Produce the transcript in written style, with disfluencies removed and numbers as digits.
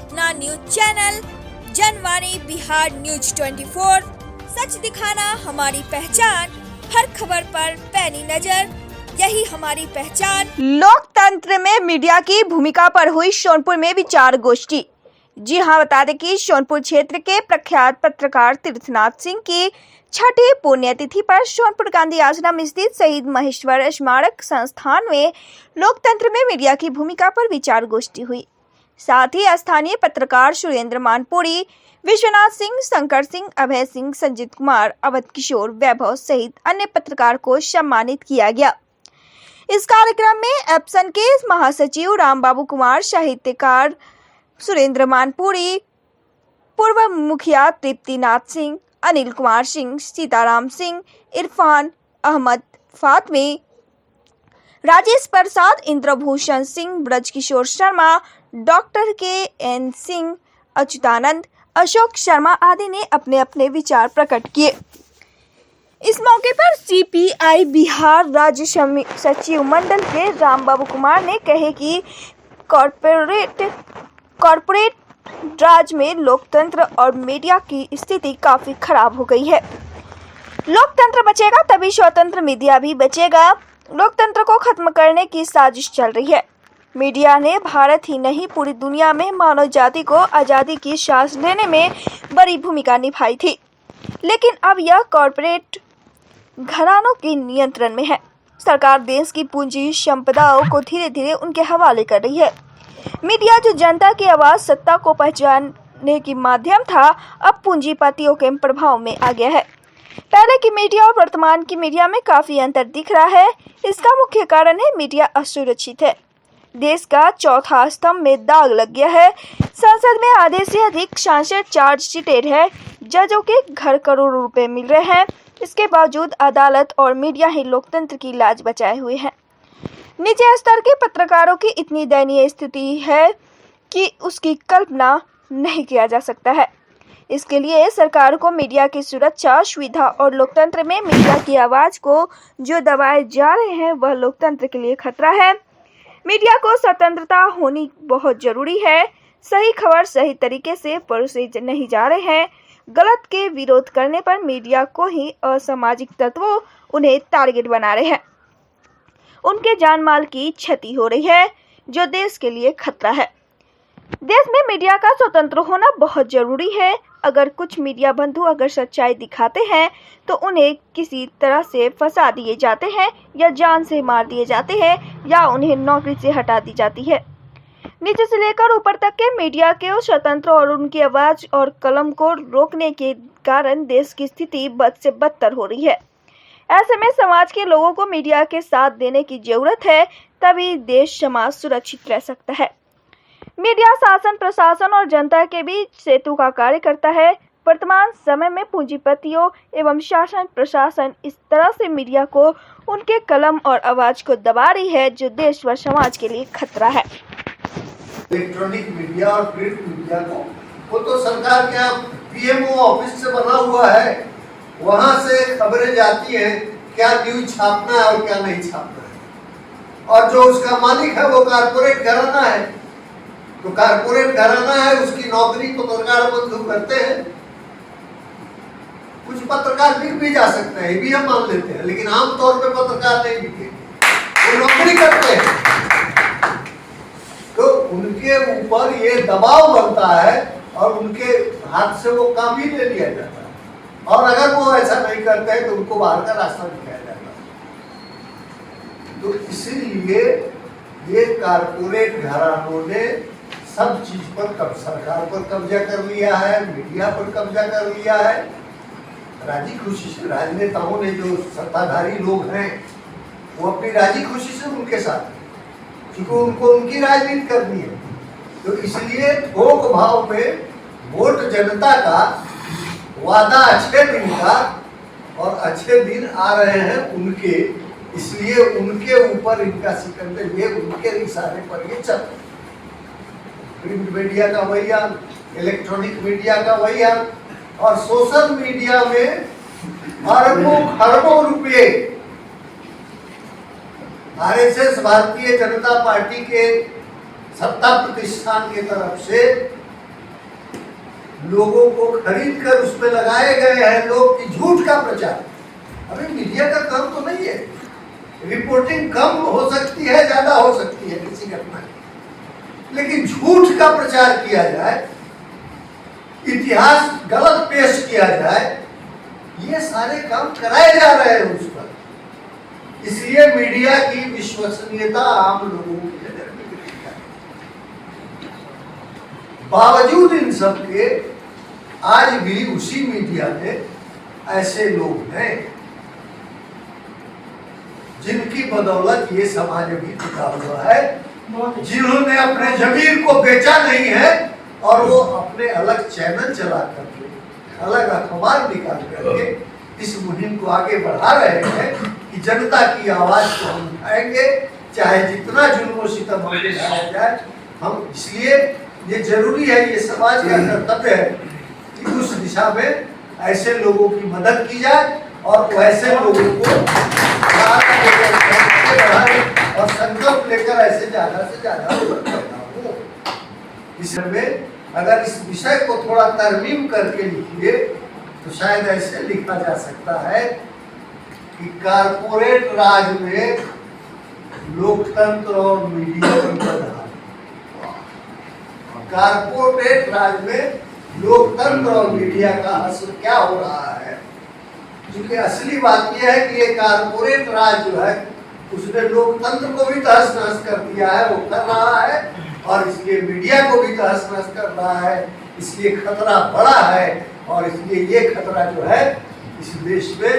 अपना news channel Janwani Bihar news 24। सच दिखाना हमारी पहचान, हर खबर पर पैनी नजर, यही हमारी पहचान। लोकतंत्र में मीडिया की भूमिका पर हुई सोनपुर में विचार गोष्ठी। जी हां, बता दें कि सोनपुर क्षेत्र के प्रख्यात पत्रकार तीर्थनाथ सिंह की छठी पुण्यतिथि पर सोनपुर गांधी आश्रम स्थित शहीद महेश्वर स्मारक संस्थान में लोकतंत्र में मीडिया की भूमिका पर विचार गोष्ठी हुई। साथ ही स्थानीय पत्रकार सुरेंद्र मानपुरी, विश्वनाथ सिंह, शंकर सिंह, अभय सिंह, संजीत कुमार, अवध किशोर, वैभव सहित अन्य पत्रकार को सम्मानित किया गया। इस कार्यक्रम में एप्सन के महासचिव रामबाबू कुमार, साहित्यकार सुरेंद्र मानपुरी, पूर्व मुखिया तृप्तिनाथ सिंह, अनिल कुमार सिंह, सीताराम सिंह, इरफान अहमद फातमी, राजेश प्रसाद, इंद्रभूषण सिंह, ब्रजकिशोर शर्मा, डॉक्टर के.एन. सिंह, अच्युतानंद, अशोक शर्मा आदि ने अपने अपने विचार प्रकट किए। इस मौके पर सीपीआई बिहार राज्य सचिव मंडल के रामबाबू कुमार ने कहे कि कॉर्पोरेट राज में लोकतंत्र और मीडिया की स्थिति काफी खराब हो गई है। लोकतंत्र बचेगा तभी स्वतंत्र मीडिया भी बचेगा। लोकतंत्र को खत्म करने की साजिश चल रही है। मीडिया ने भारत ही नहीं पूरी दुनिया में मानव जाति को आज़ादी की सांस लेने में बड़ी भूमिका निभाई थी, लेकिन अब यह कॉर्पोरेट घरानों के नियंत्रण में है। सरकार देश की पूंजी संपदाओं को धीरे धीरे उनके हवाले कर रही है। मीडिया जो जनता की आवाज, सत्ता को पहचानने की माध्यम था, अब पूंजीपतियों के प्रभाव में आ गया है। पहले की मीडिया और वर्तमान की मीडिया में काफी अंतर दिख रहा है। इसका मुख्य कारण है मीडिया असुरक्षित है। देश का चौथा स्तंभ में दाग लग गया है। संसद में आधे से अधिक सांसद चार्जशीटेड है। जजों के घर करोड़ों रुपए मिल रहे हैं। इसके बावजूद अदालत और मीडिया ही लोकतंत्र की लाज बचाए हुए हैं। निचले स्तर के पत्रकारों की इतनी दयनीय स्थिति है कि उसकी कल्पना नहीं किया जा सकता है। इसके लिए सरकार को मीडिया की सुरक्षा, सुविधा और लोकतंत्र में मीडिया की आवाज को जो दबाए जा रहे हैं, वह लोकतंत्र के लिए खतरा है। मीडिया को स्वतंत्रता होनी बहुत जरूरी है। सही खबर सही तरीके से परोसे नहीं जा रहे हैं। गलत के विरोध करने पर मीडिया को ही असामाजिक तत्वों उन्हें टारगेट बना रहे हैं। उनके जान माल की क्षति हो रही है, जो देश के लिए खतरा है। देश में मीडिया का स्वतंत्र होना बहुत जरूरी है। अगर कुछ मीडिया बंधु अगर सच्चाई दिखाते हैं तो उन्हें किसी तरह से फंसा दिए जाते हैं, या जान से मार दिए जाते हैं, या उन्हें नौकरी से हटा दी जाती है। नीचे से लेकर ऊपर तक के मीडिया के स्वतंत्र और उनकी आवाज और कलम को रोकने के कारण देश की स्थिति बद से बदतर हो रही है। ऐसे में समाज के लोगों को मीडिया के साथ देने की जरूरत है, तभी देश समाज सुरक्षित रह सकता है। मीडिया शासन, प्रशासन और जनता के बीच सेतु का कार्य करता है। वर्तमान समय में पूंजीपतियों एवं शासन प्रशासन इस तरह से मीडिया को, उनके कलम और आवाज को दबा रही है, जो देश व समाज के लिए खतरा है। इलेक्ट्रॉनिक मीडिया और प्रिंट मीडिया को, वो तो सरकार क्या पीएमओ ऑफिस से बना हुआ है, वहां से खबरें जाती हैं, क्या न्यूज छापना है और क्या नहीं छापना है। और जो उसका मालिक है वो कारपोरेट घराना है, तो कारपोरेट घराना है, उसकी नौकरी पत्रकार बंधु करते हैं। कुछ पत्रकार बिक भी जा सकते हैं, ये भी हम मान लेते हैं, लेकिन आमतौर पे पत्रकार नहीं बिके, वो नौकरी करते हैं। तो उनके ऊपर ये दबाव बनता है और उनके हाथ से वो काम ही ले लिया जाता है। और अगर वो ऐसा नहीं करते हैं तो उनको बाहर का रास्ता दिखाया जाता है। तो इसीलिए ये कारपोरेट घरानों ने सब चीज पर सरकार पर कब्जा कर लिया है, मीडिया पर कब्जा कर लिया है। राजी खुशी से राजनेताओं ने, जो सत्ताधारी लोग हैं, वो अपनी राजी खुशी से उनके साथ, क्योंकि उनको उनकी राजनीति करनी है। तो इसलिए थोक भाव में वोट जनता का वादा अच्छे दिन का, और अच्छे दिन आ रहे हैं उनके, इसलिए उनके ऊपर इनका सिकंदर, ये उनके इशारे पर ये चल रहा है। प्रिंट मीडिया का वही हाल, इलेक्ट्रॉनिक मीडिया का वही हाल, और सोशल मीडिया में अरबों खरबों रुपए आरएसएस भारतीय जनता पार्टी के सत्ता प्रतिष्ठान की तरफ से लोगों को खरीद कर उसमें लगाए गए हैं लोग की झूठ का प्रचार। अभी मीडिया का काम तो नहीं है, रिपोर्टिंग कम हो सकती है, ज्यादा हो सकती है किसी घटना की, लेकिन झूठ का प्रचार किया जाए, इतिहास गलत पेश किया जाए, ये सारे काम कराए जा रहे हैं उस पर। इसलिए मीडिया की विश्वसनीयता आम लोगों की नजर में गिरती है। बावजूद इन सब के आज भी उसी मीडिया में ऐसे लोग हैं जिनकी बदौलत ये समाज अभी टिका हुआ है, जिन्होंने अपने जमीर को बेचा नहीं है और वो अपने अलग चैनल चला करके, अलग अखबार निकाल करके इस मुहिम को आगे बढ़ा रहे हैं कि जनता की आवाज को हम उठाएंगे, चाहे जितना जुल्म और सितम हम दिखाया जाए। हम इसलिए ये जरूरी है, ये समाज का कर्तव्य है कि उस दिशा में ऐसे लोगों की मदद की जाए और वैसे लोगों को बढ़ाए और संकल्प लेकर ऐसे ज्यादा से ज्यादा हो। इसमें अगर इस विषय को थोड़ा तरमीम करके लिखिए तो शायद ऐसे लिखा जा सकता है कि कारपोरेट राज में लोकतंत्र और मीडिया की बदहाली। कारपोरेट राज में लोकतंत्र और मीडिया का असर क्या हो रहा है, क्योंकि असली बात यह है कि ये कारपोरेट राज जो है उसने लोकतंत्र को भी तहस नहस कर दिया है, वो कर रहा है, और इसलिए मीडिया को भी तहस नहस कर रहा है। इसलिए खतरा बड़ा है और इसलिए ये खतरा जो है इस देश में